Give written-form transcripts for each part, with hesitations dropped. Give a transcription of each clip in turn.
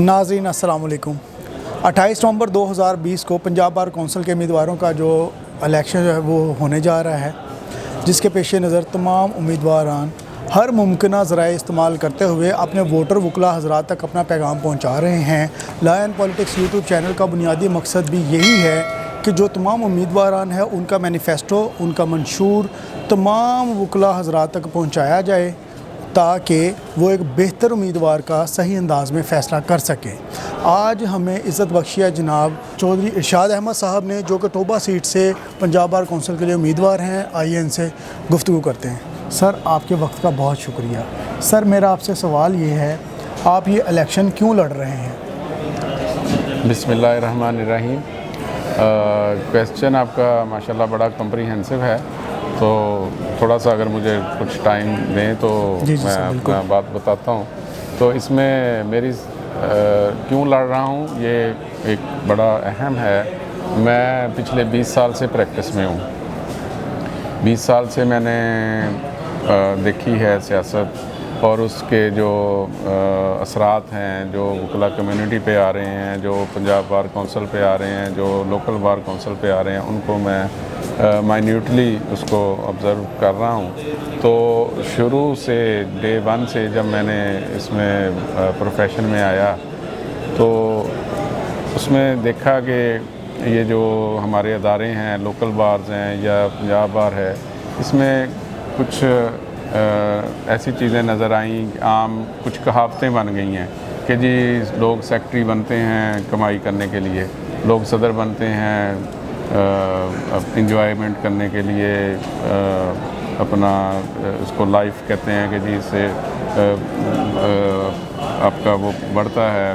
नाज़रीन अस्सलाम वालेकुम। 28 नवंबर 2020 को पंजाब बार कौंसिल के उम्मीदवारों का जो इलेक्शन जो है वो होने जा रहा है, जिसके पेश नज़र तमाम उम्मीदवारान हर मुमकिन ज़राए इस्तेमाल करते हुए अपने वोटर वकला हज़रात तक अपना पैगाम पहुँचा रहे हैं। लायन पॉलिटिक्स यूट्यूब चैनल का बुनियादी मकसद भी यही है कि जो तमाम उम्मीदवारान हैं उनका मैनिफेस्टो, उनका मंशूर तमाम वकला हज़रात तक पहुँचाया जाए ताकि वो एक बेहतर उम्मीदवार का सही अंदाज में फ़ैसला कर सकें। आज हमें इज़्ज़त बख्शिया जनाब चौधरी इरशाद अहमद साहब ने, जो कि टोबा सीट से पंजाब बार कौंसिल के लिए उम्मीदवार हैं। आइए इनसे गुफ्तगू करते हैं। सर, आपके वक्त का बहुत शुक्रिया। सर, मेरा आपसे सवाल ये है, आप ये इलेक्शन क्यों लड़ रहे हैं? बिस्मिल्लाहिर्रहमानिर्रहीम। क्वेश्चन आपका माशाल्लाह बड़ा कम्प्रीहेंसिव है, तो थोड़ा सा अगर मुझे कुछ टाइम दें तो मैं अपना बात बताता हूँ। तो इसमें मेरी क्यों लड़ रहा हूँ ये एक बड़ा अहम है। मैं पिछले 20 साल से प्रैक्टिस में हूँ। 20 साल से मैंने देखी है सियासत और उसके जो असरात हैं, जो वकला कम्युनिटी पे आ रहे हैं, जो पंजाब बार कौंसिल पे आ रहे हैं, जो लोकल बार कौंसिल पे आ रहे हैं, उनको मैं माइन्यूटली उसको ऑब्ज़र्व कर रहा हूँ। तो शुरू से डे वन से जब मैंने इसमें प्रोफेशन में आया तो उसमें देखा कि ये जो हमारे अदारे हैं, लोकल बार्स हैं या पंजाब बार है, इसमें कुछ ऐसी चीज़ें नज़र आईं, आम कुछ कहावतें बन गई हैं कि जी लोग सेक्रेटरी बनते हैं कमाई करने के लिए, लोग सदर बनते हैं इंजॉयमेंट करने के लिए, अपना इसको लाइफ कहते हैं कि जी इससे आपका वो बढ़ता है,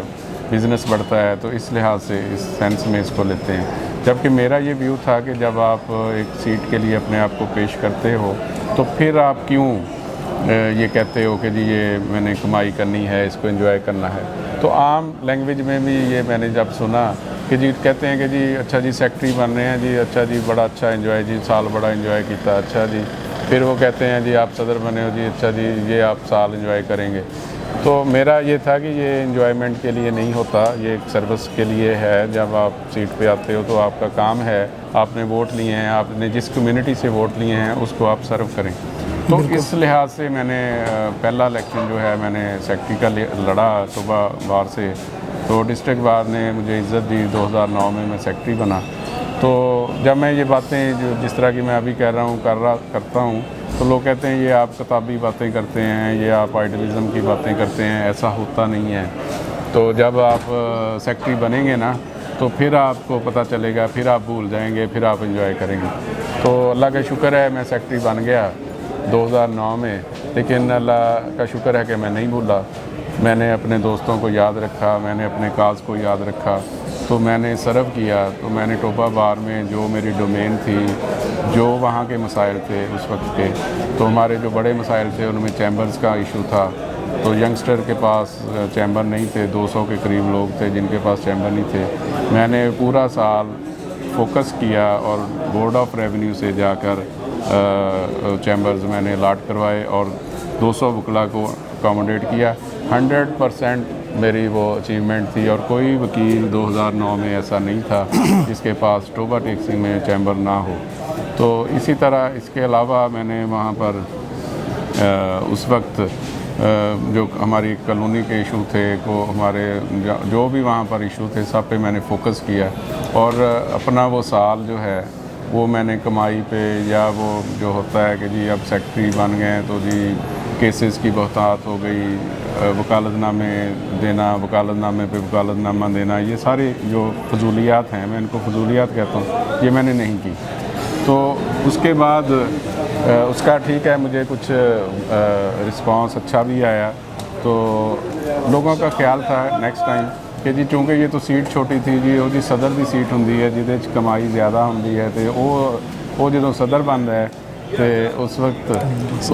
बिज़नेस बढ़ता है, तो इस लिहाज से इस सेंस में इसको लेते हैं। जबकि मेरा ये व्यू था कि जब आप एक सीट के लिए अपने आप को पेश करते हो तो फिर आप क्यों ये कहते हो कि जी ये मैंने कमाई करनी है, इसको एंजॉय करना है। तो आम लैंग्वेज में भी ये मैंने जब सुना कि जी कहते हैं कि जी अच्छा जी सेक्रेटरी बन रहे हैं जी, अच्छा जी बड़ा अच्छा एंजॉय जी, साल बड़ा एंजॉय किया, अच्छा जी। फिर वो कहते हैं जी आप सदर बने हो जी, अच्छा जी ये आप साल एंजॉय करेंगे। तो मेरा ये था कि ये एंजॉयमेंट के लिए नहीं होता, ये एक सर्विस के लिए है। जब आप सीट पे आते हो तो आपका काम है, आपने वोट लिए हैं, आपने जिस कम्युनिटी से वोट लिए हैं उसको आप सर्व करें। तो इस लिहाज से मैंने पहला इलेक्शन जो है मैंने सेक्रेटरी का लड़ा टोबा बार से। तो डिस्ट्रिक्ट बार ने मुझे इज़्ज़त दी, 2009 में मैं सेक्रेटरी बना। तो जब मैं ये बातें जो जिस तरह की मैं अभी कह रहा हूँ करता हूँ तो लोग कहते हैं ये आप किताबी बातें करते हैं, ये आप आइडियलिज़म की बातें करते हैं, ऐसा होता नहीं है। तो जब आप सेक्रेटरी बनेंगे ना तो फिर आपको पता चलेगा, फिर आप भूल जाएंगे, फिर आप एंजॉय करेंगे। तो अल्लाह का शुक्र है मैं सेक्रेटरी बन गया 2009 में, लेकिन अल्लाह का शुक्र है कि मैं नहीं भूला। मैंने अपने दोस्तों को याद रखा, मैंने अपने काज को याद रखा, तो मैंने सर्व किया। तो मैंने टोबा बार में जो मेरी डोमेन थी, जो वहाँ के मसाइल थे उस वक्त के, तो हमारे जो बड़े मसाइल थे उनमें चैम्बर्स का इशू था। तो यंगस्टर के पास चैम्बर नहीं थे, 200 के करीब लोग थे जिनके पास चैम्बर नहीं थे। मैंने पूरा साल फोकस किया और बोर्ड ऑफ रेवेन्यू से जाकर चैम्बर्स मैंने अलाट करवाए और 200 वकला को अकोमोडेट किया। 100% मेरी वो अचीवमेंट थी और कोई वकील 2009 में ऐसा नहीं था जिसके पास टोबा टेक्सिंग में चैम्बर ना हो। तो इसी तरह इसके अलावा मैंने वहाँ पर उस वक्त जो हमारी कॉलोनी के इशू थे, को हमारे जो भी वहाँ पर इशू थे सब पे मैंने फोकस किया और अपना वो साल जो है वो मैंने कमाई पे, या वो जो होता है कि जी अब सेक्रेटरी बन गए तो जी केसेस की बहुतात हो गई, वकालतनामे देना, वकालतनामे पे वकालतनामा देना, ये सारी जो फजूलियात हैं, मैं इनको फजूलियात कहता हूँ, ये मैंने नहीं की। तो उसके बाद उसका ठीक है मुझे कुछ रिस्पांस अच्छा भी आया। तो लोगों का ख्याल था नेक्स्ट टाइम कि जी चूँकि ये तो सीट छोटी थी जी, वो जी सदर की सीट होंगी है जिदे कमाई ज़्यादा होंगी है, तो वो जो सदर बन रहा है तो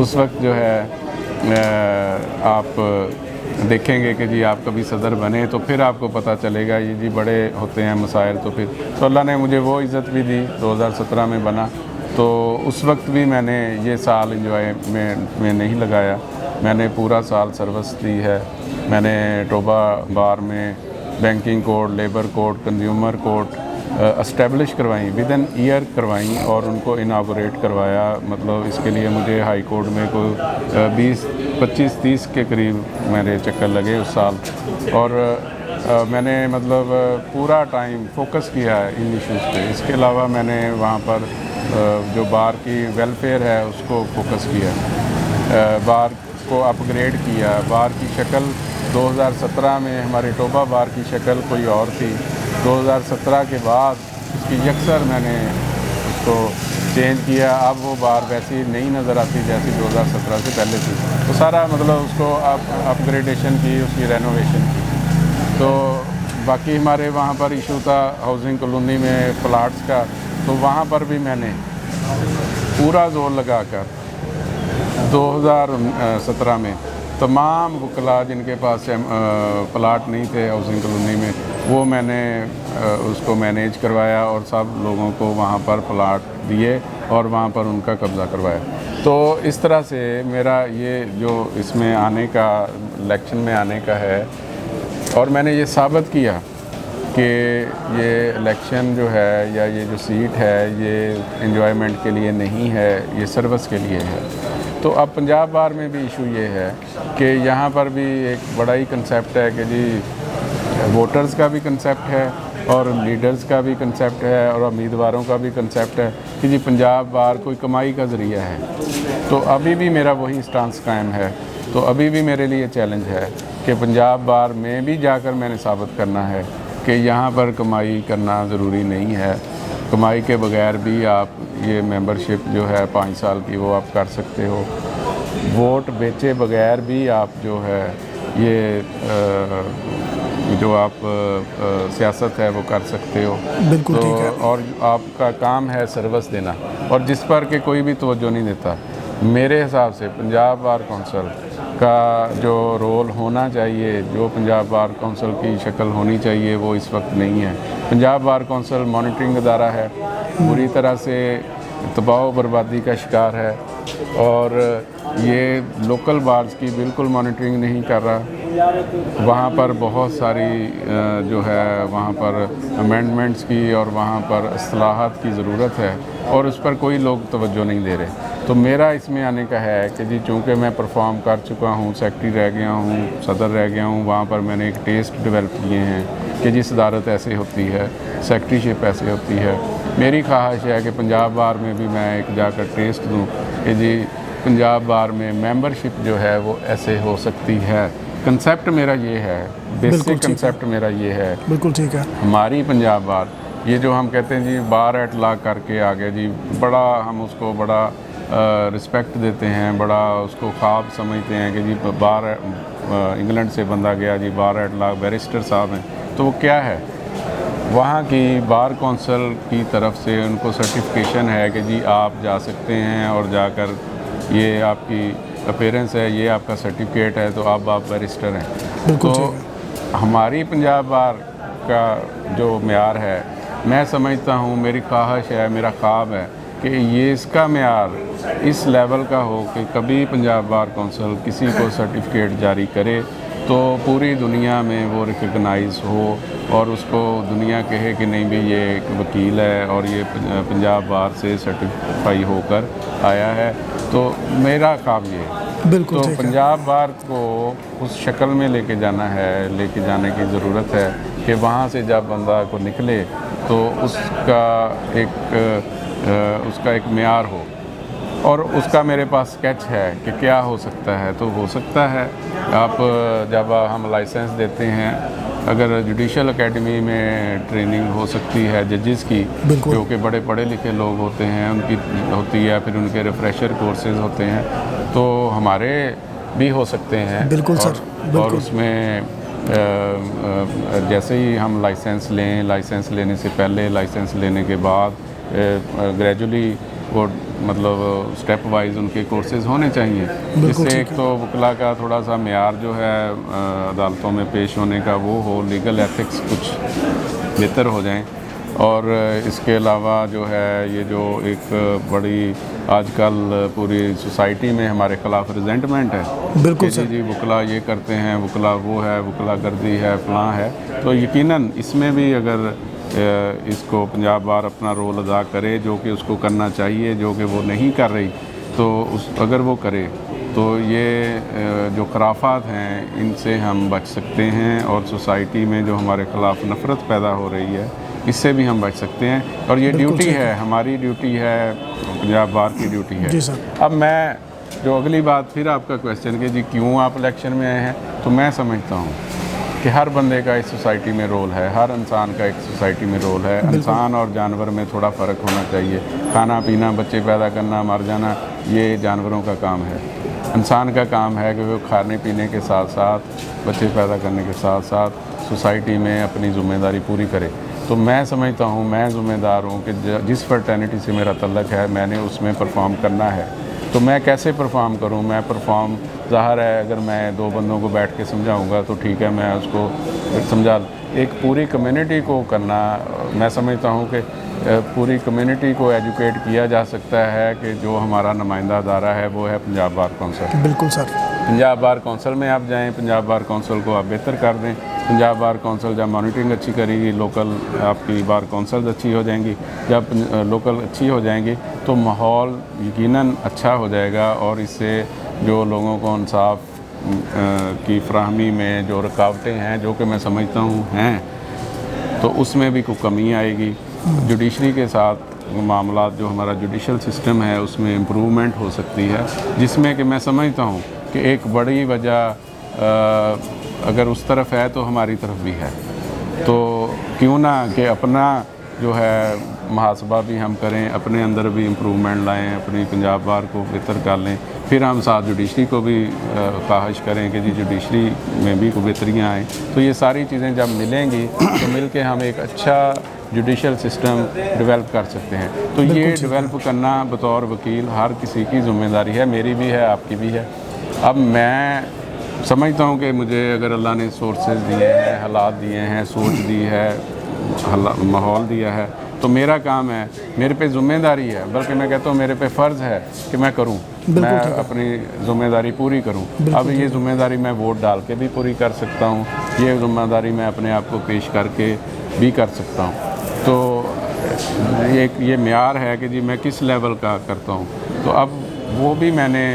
उस वक्त जो है आप देखेंगे कि जी आप कभी सदर बने तो फिर आपको पता चलेगा ये जी बड़े होते हैं मसाइल। तो फिर तो अल्लाह ने मुझे वो इज़्ज़त भी दी, 2017 में बना। तो उस वक्त भी मैंने ये साल इंजॉय में नहीं लगाया, मैंने पूरा साल सर्विस दी है मैंने टोबा बार में banking code, labour code, consumer code establish करवाई, विद एन ईयर करवाई और उनको इनागोरेट करवाया। मतलब इसके लिए मुझे हाई कोर्ट में कोई 20-25-30 के करीब मेरे चक्कर लगे उस साल। और मैंने मतलब पूरा टाइम फोकस किया है इन इश्यूज़ पे। इसके अलावा मैंने वहाँ पर जो बार की वेलफेयर है उसको फोकस किया, बार को अपग्रेड किया। बार की शक्ल 2017 में हमारे टोबा बार की शक्ल कोई और थी। 2017 के बाद उसकी यकसर मैंने उसको चेंज किया। अब वो बार वैसी नहीं नज़र आती जैसी 2017 से पहले थी। तो सारा मतलब उसको अपग्रेडेशन की, उसकी रेनोवेशन की। तो बाकी हमारे वहाँ पर इशू था हाउसिंग कॉलोनी में प्लाट्स का, तो वहाँ पर भी मैंने पूरा जोर लगाकर 2017 में तमाम वकला जिनके पास प्लाट नहीं थे हाउसिंग कॉलोनी में, वो मैंने उसको मैनेज करवाया और सब लोगों को वहाँ पर प्लाट दिए और वहाँ पर उनका कब्ज़ा करवाया। तो इस तरह से मेरा ये जो इसमें आने का, इलेक्शन में आने का है, और मैंने ये साबित किया कि ये इलेक्शन जो है या ये जो सीट है ये एंजॉयमेंट के लिए नहीं है, ये सर्विस के लिए है। तो अब पंजाब बार में भी इशू ये है कि यहाँ पर भी एक बड़ा ही कंसेप्ट है कि जी वोटर्स का भी कंसेप्ट है और लीडर्स का भी कंसेप्ट है और उम्मीदवारों का भी कंसेप्ट है कि जी पंजाब बार कोई कमाई का ज़रिया है। तो अभी भी मेरा वही स्टांस कायम है। तो अभी भी मेरे लिए चैलेंज है कि पंजाब बार में भी जाकर मैंने साबित करना है कि यहाँ पर कमाई करना ज़रूरी नहीं है। कमाई के बगैर भी आप ये मेंबरशिप जो है 5 साल की वो आप कर सकते हो। वोट बेचे बगैर भी आप जो है ये जो आप सियासत है वो कर सकते हो। बिल्कुल तो ठीक है। और आपका काम है सर्विस देना, और जिस पर के कोई भी तवज्जो नहीं देता। मेरे हिसाब से पंजाब बार कौंसल का जो रोल होना चाहिए, जो पंजाब बार कौंसल की शक्ल होनी चाहिए, वो इस वक्त नहीं है। पंजाब बार कौंसल मॉनिटरिंग अदारा है, बुरी तरह से तबाह बर्बादी का शिकार है और ये लोकल बार्स की बिल्कुल मॉनिटरिंग नहीं कर रहा। वहाँ पर बहुत सारी जो है वहाँ पर अमेंडमेंट्स की और वहाँ पर इस्लाहात की ज़रूरत है और उस पर कोई लोग तवज्जो नहीं दे रहे। तो मेरा इसमें आने का है कि जी चूँकि मैं परफॉर्म कर चुका हूँ, सेक्रेटरी रह गया हूँ, सदर रह गया हूँ, वहाँ पर मैंने एक टेस्ट डेवलप किए हैं कि जी सदारत ऐसे होती है, सेक्रेटरीशिप ऐसे होती है। मेरी ख्वाहिश है कि पंजाब बार में भी मैं एक जाकर टेस्ट दूँ कि जी पंजाब बार में मेंबरशिप जो है वो ऐसे हो सकती है। कंसेप्ट मेरा ये है, बेसिक कंसेप्ट मेरा ये है। बिल्कुल ठीक है। हमारी पंजाब बार, ये जो हम कहते हैं जी बार एट ला करके आ गए जी, बड़ा हम उसको बड़ा रिस्पेक्ट देते हैं, बड़ा उसको ख्वाब समझते हैं कि जी बार इंग्लैंड से बंदा गया जी, बार एट ला बैरिस्टर साहब हैं। तो वो क्या है, वहाँ की बार कौंसल की तरफ से उनको सर्टिफिकेशन है कि जी आप जा सकते हैं और जाकर ये आपकी अपीयरेंस है, ये आपका सर्टिफिकेट है, तो आप बैरिस्टर हैं। बिल्कुल तो ठीक है। हमारी पंजाब बार का जो म्यार है, मैं समझता हूँ, मेरी ख्वाहिश है, मेरा ख्वाब है कि ये इसका म्यार इस लेवल का हो कि कभी पंजाब बार कौंसल किसी को सर्टिफिकेट जारी करे तो पूरी दुनिया में वो रिकग्नाइज़ हो और उसको दुनिया कहे कि नहीं भी ये एक वकील है और ये पंजाब बार से सर्टिफाई होकर आया है। तो मेरा ख्वाब ये है। बिल्कुल तो ठीक है। पंजाब बार को उस शक्ल में लेके जाना है, लेके जाने की ज़रूरत है कि वहाँ से जब बंदा को निकले तो उसका एक म्यार हो और उसका मेरे पास स्केच है कि क्या हो सकता है। तो हो सकता है आप जब हम लाइसेंस देते हैं, अगर जुडिशल एकेडमी में ट्रेनिंग हो सकती है जजेस की, जो कि बड़े पढ़े लिखे लोग होते हैं, उनकी होती है, फिर उनके रिफ्रेशर कोर्सेज होते हैं, तो हमारे भी हो सकते हैं। बिल्कुल सर, बिल्कुल। और उसमें जैसे ही हम लाइसेंस लें, लाइसेंस लेने से पहले, लाइसेंस लेने के बाद ग्रेजुअली वो मतलब स्टेप वाइज उनके कोर्सेज होने चाहिए, जिससे एक तो वकला का थोड़ा सा म्यार जो है अदालतों में पेश होने का वो हो, लीगल एथिक्स कुछ बेहतर हो जाएं। और इसके अलावा जो है ये जो एक बड़ी आजकल पूरी सोसाइटी में हमारे ख़िलाफ़ रिजेंटमेंट है बिल्कुल कि सर। जी वकला ये करते हैं, वकला वो है, वकला गर्दी है, फ़लाँ है। तो यकीनन इसमें भी अगर इसको पंजाब बार अपना रोल अदा करे जो कि उसको करना चाहिए, जो कि वो नहीं कर रही, तो अगर वो करे तो ये जो खराफात हैं इनसे हम बच सकते हैं और सोसाइटी में जो हमारे ख़िलाफ़ नफ़रत पैदा हो रही है इससे भी हम बच सकते हैं। और ये ड्यूटी है, हमारी ड्यूटी है, पंजाब बार की ड्यूटी है। जी सर। अब मैं जो अगली बात फिर आपका क्वेश्चन कि जी क्यों आप इलेक्शन में आए हैं, तो मैं समझता हूँ कि हर बंदे का इस सोसाइटी में रोल है, हर इंसान का एक सोसाइटी में रोल है। इंसान और जानवर में थोड़ा फ़र्क होना चाहिए। खाना पीना, बच्चे पैदा करना, मर जाना, ये जानवरों का काम है। इंसान का काम है कि वो खाने पीने के साथ साथ, बच्चे पैदा करने के साथ साथ सोसाइटी में अपनी ज़िम्मेदारी पूरी करे। तो मैं समझता हूँ, मैं ज़िम्मेदार हूँ कि जिस फ्रेटर्निटी से मेरा तल्लक है मैंने उसमें परफॉर्म करना है। तो मैं कैसे परफॉर्म करूँ? मैं परफॉर्म ज़ाहिर है अगर मैं 2 बंदों को बैठ के समझाऊँगा तो ठीक है, मैं उसको समझा। एक पूरी कम्युनिटी को करना, मैं समझता हूँ कि पूरी कम्युनिटी को एजुकेट किया जा सकता है कि जो हमारा नुमाइंदा अदारा है वो है पंजाब बार कौंसल। बिल्कुल सर। पंजाब बार कौंसल में आप जाएं, पंजाब बार कौंसल को आप बेहतर कर दें। पंजाब बार कौंसल जब मॉनिटरिंग अच्छी करेगी, लोकल आपकी बार कौंसल्स अच्छी हो जाएंगी, जब लोकल अच्छी हो जाएंगी तो माहौल यकीनन अच्छा हो जाएगा और इससे जो लोगों को इंसाफ की फराहमी में जो रुकावटें हैं, जो कि मैं समझता हूँ हैं, तो उसमें भी कोई कमी आएगी। जुडिशरी के साथ मामला जो हमारा जुडिशल सिस्टम है उसमें इम्प्रूवमेंट हो सकती है, जिसमें कि मैं समझता हूँ कि एक बड़ी वजह अगर उस तरफ है तो हमारी तरफ भी है। तो क्यों ना कि अपना जो है मुहासबा भी हम करें, अपने अंदर भी इम्प्रूवमेंट लाएं, अपनी पंजाब बार को बेहतर कर लें। फिर हम साथ जुडिशरी को भी ख्वाहिश करें कि जी जुडिशरी में भी कोई बेहतरियाँ आएँ। तो ये सारी चीज़ें जब मिलेंगी तो मिल के हम एक अच्छा जुडिशल सिस्टम डेवलप कर सकते हैं। तो ये डेवलप करना बतौर वकील हर किसी की ज़िम्मेदारी है, मेरी भी है, आपकी भी है। अब मैं समझता हूँ कि मुझे अगर अल्लाह ने सोर्सेज दिए हैं, हालात दिए हैं, सोच दी है, माहौल दिया है, तो मेरा काम है, मेरे पे ज़िम्मेदारी है, बल्कि मैं कहता हूँ मेरे पे फ़र्ज़ है कि मैं करूँ, मैं अपनी ज़िम्मेदारी पूरी करूँ। अब ये ज़िम्मेदारी मैं वोट डाल के भी पूरी कर सकता हूँ, ये ज़िम्मेदारी मैं अपने आप को पेश करके भी कर सकता हूँ। तो ये मेयार है कि जी मैं किस लेवल का करता हूँ। तो अब वो भी मैंने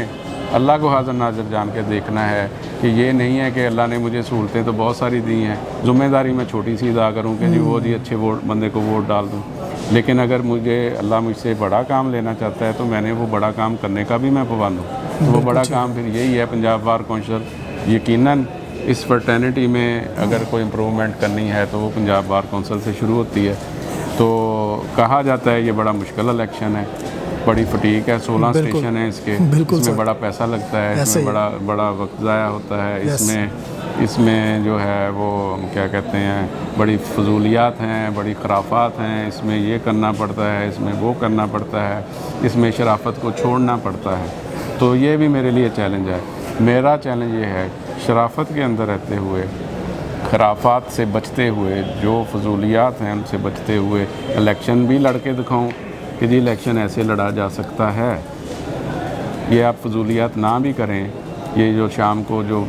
अल्लाह को हाज़िर नाज़िर जान के देखना है कि ये नहीं है कि अल्लाह ने मुझे सहूलतें तो बहुत सारी दी हैं, ज़िम्मेदारी मैं छोटी सी अदा करूँ कि जी वो जी अच्छे वोट बंदे को वोट डाल दूँ। लेकिन अगर मुझे अल्लाह मुझसे बड़ा काम लेना चाहता है तो मैंने वो बड़ा काम करने का भी मैं पाबंद हूँ। तो वो बड़ा काम फिर यही है, पंजाब बार कौंसल यकीनन इस फ्रेटर्निटी में अगर कोई इम्प्रूवमेंट करनी है तो वो पंजाब बार कौंसल से शुरू होती है। तो कहा जाता है ये बड़ा मुश्किल इलेक्शन है, बड़ी फटीक है, 16 स्टेशन है इसके, इसमें बड़ा पैसा लगता है, इसमें बड़ा वक्त ज़ाया होता है, इसमें जो है वो क्या कहते हैं बड़ी फजूलियात हैं, बड़ी खराफात हैं, इसमें ये करना पड़ता है, इसमें वो करना पड़ता है, इसमें शराफत को छोड़ना पड़ता है। तो ये भी मेरे लिए चैलेंज है। मेरा चैलेंज ये है शराफत के अंदर रहते हुए, खराफात से बचते हुए, जो फजूलियात हैं उनसे बचते हुए इलेक्शन भी लड़के दिखाऊं कि जी इलेक्शन ऐसे लड़ा जा सकता है। ये आप फजूलियात ना भी करें, ये जो शाम को जो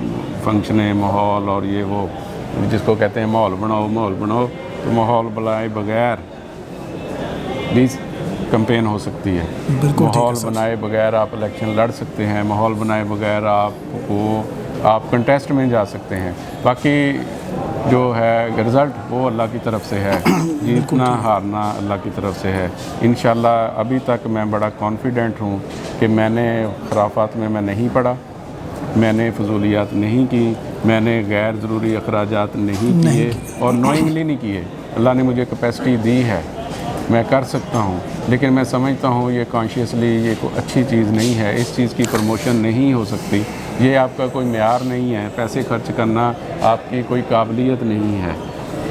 फंक्शन है, माहौल और ये वो जिसको कहते हैं माहौल बनाओ, तो माहौल बनाए बगैर भी कैंपेन हो सकती है। माहौल बनाए बगैर आप इलेक्शन लड़ सकते हैं, माहौल बनाए बगैर आप कंटेस्ट में जा सकते हैं। बाकी जो है रिज़ल्ट वो अल्लाह की तरफ से है, जीतना हारना अल्लाह की तरफ से है। इंशाल्लाह अभी तक मैं बड़ा कॉन्फिडेंट हूँ कि मैंने खराफात में मैं नहीं पड़ा, मैंने फजूलियात नहीं की, मैंने गैर ज़रूरी अखराजात नहीं किए और नोइंगली नहीं किए। अल्लाह ने मुझे कैपेसिटी दी है, मैं कर सकता हूँ, लेकिन मैं समझता हूँ ये कॉन्शियसली ये कोई अच्छी चीज़ नहीं है, इस चीज़ की प्रमोशन नहीं हो सकती, ये आपका कोई मेयार नहीं है। पैसे खर्च करना आपकी कोई काबिलियत नहीं है।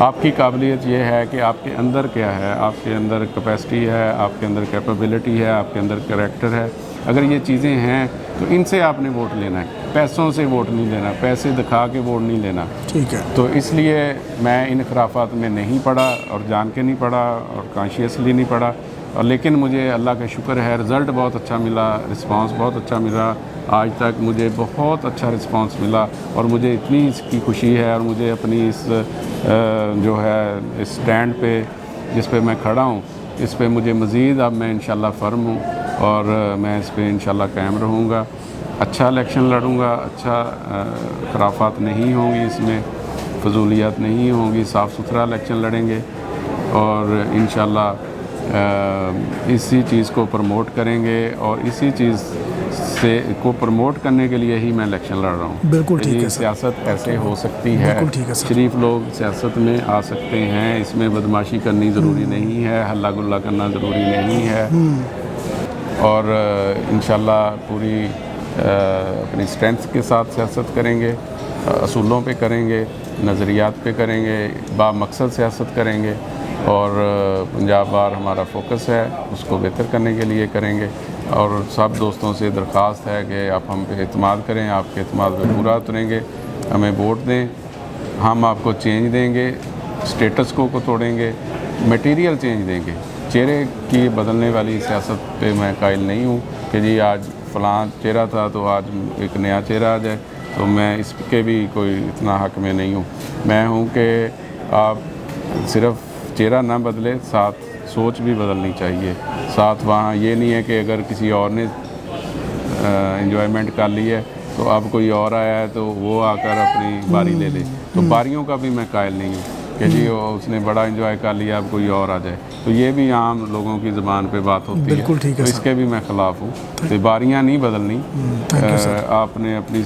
आपकी काबिलियत ये है कि आपके अंदर क्या है, आपके अंदर कैपेसिटी है, आपके अंदर कैपेबिलिटी है, आपके अंदर कैरेक्टर है। अगर ये चीज़ें हैं तो इनसे आपने वोट लेना है। पैसों से वोट नहीं देना, पैसे दिखा के वोट नहीं लेना। ठीक है। तो इसलिए मैं इन खराफात में नहीं पड़ा और जान के नहीं पड़ा और कॉन्शियसली नहीं पड़ा। और लेकिन मुझे अल्लाह का शुक्र है, रिज़ल्ट बहुत अच्छा मिला, रिस्पांस बहुत अच्छा मिला। आज तक मुझे बहुत अच्छा रिस्पांस मिला और मुझे इतनी इसकी खुशी है और मुझे अपनी इस जो है इस स्टैंड पे जिस पे मैं खड़ा हूँ, इस पे मुझे मज़ीद अब मैं इंशाल्लाह फ़र्म हूँ और मैं इस पे इंशाल्लाह कायम रहूँगा। अच्छा इलेक्शन लड़ूँगा, अच्छा खराफात नहीं होंगी, इसमें फजूलियात नहीं होंगी, साफ़ सुथरा इलेक्शन लड़ेंगे और इंशाल्लाह इसी चीज़ को प्रमोट करेंगे और इसी चीज़ से को प्रमोट करने के लिए ही मैं इलेक्शन लड़ रहा हूँ। बिल्कुल ठीक है सर। सियासत ऐसे हो सकती है, बिल्कुल ठीक है सर। शरीफ लोग सियासत में आ सकते हैं, इसमें बदमाशी करनी ज़रूरी नहीं है, हल्ला गुल्ला करना ज़रूरी नहीं है और इंशाल्लाह पूरी अपनी स्ट्रेंथ के साथ सियासत करेंगे, असूलों पे करेंगे, नज़रियात पे करेंगे, बामकसद सियासत करेंगे और पंजाब बार हमारा फोकस है, उसको बेहतर करने के लिए करेंगे। और सब दोस्तों से दरख्वास्त है कि आप हम पे एतमाद करें, आपके एतमाद पे पूरा उतरेंगे, हमें वोट दें, हम आपको चेंज देंगे, स्टेटस को तोड़ेंगे, मटेरियल चेंज देंगे। चेहरे की बदलने वाली सियासत पे मैं कायल नहीं हूँ कि जी आज फ़लाँ चेहरा था तो आज एक नया चेहरा आ जाए, तो मैं इसके भी कोई इतना हक़ में नहीं हूँ। मैं हूँ कि आप सिर्फ़ चेहरा ना बदले, साथ सोच भी बदलनी चाहिए। साथ वहाँ ये नहीं है कि अगर किसी और ने एंजॉयमेंट कर ली है तो अब कोई और आया है तो वो आकर अपनी बारी ले ले। तो बारियों का भी मैं कायल नहीं हूँ कि जी उसने बड़ा एंजॉय कर लिया अब कोई और आ जाए, तो ये भी आम लोगों की ज़बान पे बात होती है। बिल्कुल ठीक है तो सर। इसके भी मैं ख़िलाफ़ हूँ। तो बारियाँ नहीं बदलनी, आपने अपनी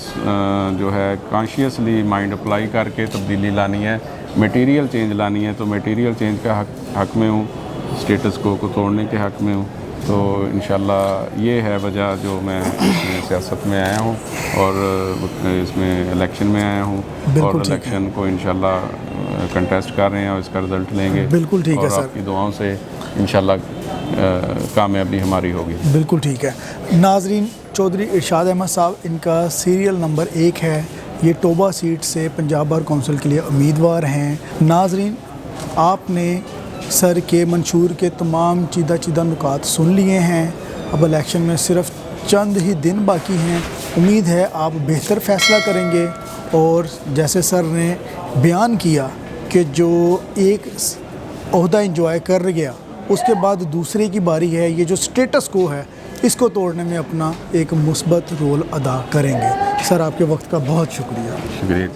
जो है कॉन्शियसली माइंड अप्लाई करके तब्दीली लानी है, मटेरियल चेंज लानी है। तो मटेरियल चेंज का हक़ में हूँ, स्टेटस को तोड़ने के हक़ में हूँ। तो इंशाल्लाह ये है वजह जो मैं इसमें सियासत में आया हूँ और इसमें इलेक्शन में आया हूँ और इलेक्शन को इंशाल्लाह कंटेस्ट कर रहे हैं और इसका रिज़ल्ट लेंगे। बिल्कुल ठीक है और सर। आपकी दुआओं से इंशाल्लाह कामयाबी हमारी होगी। बिल्कुल ठीक है। नाजरीन, चौधरी इरशाद अहमद साहब, इनका सीरियल नंबर 1 है। ये टोबा सीट से पंजाब बार कौंसिल के लिए उम्मीदवार हैं। नाजरीन, आपने सर के मंशूर के तमाम चीदा नुकात सुन लिए हैं। अब इलेक्शन में सिर्फ चंद ही दिन बाकी हैं। उम्मीद है आप बेहतर फ़ैसला करेंगे और जैसे सर ने बयान किया कि जो एक ओहदा इंजॉय कर गया उसके बाद दूसरे की बारी है, ये जो स्टेटस को है इसको तोड़ने में अपना एक मुस्बत रोल अदा करेंगे। सर, आपके वक्त का बहुत शुक्रिया। शुक्रिया।